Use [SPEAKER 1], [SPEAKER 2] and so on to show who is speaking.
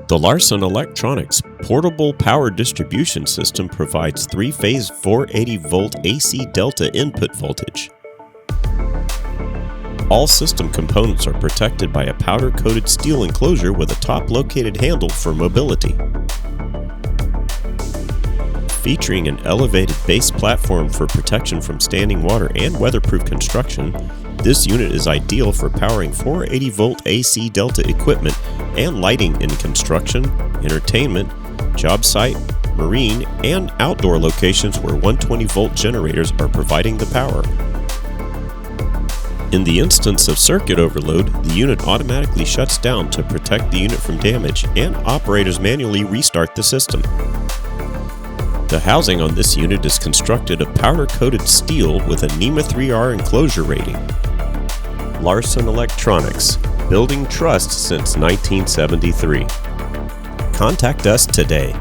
[SPEAKER 1] The Larson Electronics portable power distribution system provides three-phase 480-volt AC delta input voltage. All system components are protected by a powder-coated steel enclosure with a top-located handle for mobility. Featuring an elevated base platform for protection from standing water and weatherproof construction, this unit is ideal for powering 480-volt AC delta equipment and lighting in construction, entertainment, job site, marine, and outdoor locations where 120-volt generators are providing the power. In the instance of circuit overload, the unit automatically shuts down to protect the unit from damage, and operators manually restart the system. The housing on this unit is constructed of powder-coated steel with a NEMA 3R enclosure rating. Larson Electronics, building trust since 1973. Contact us today.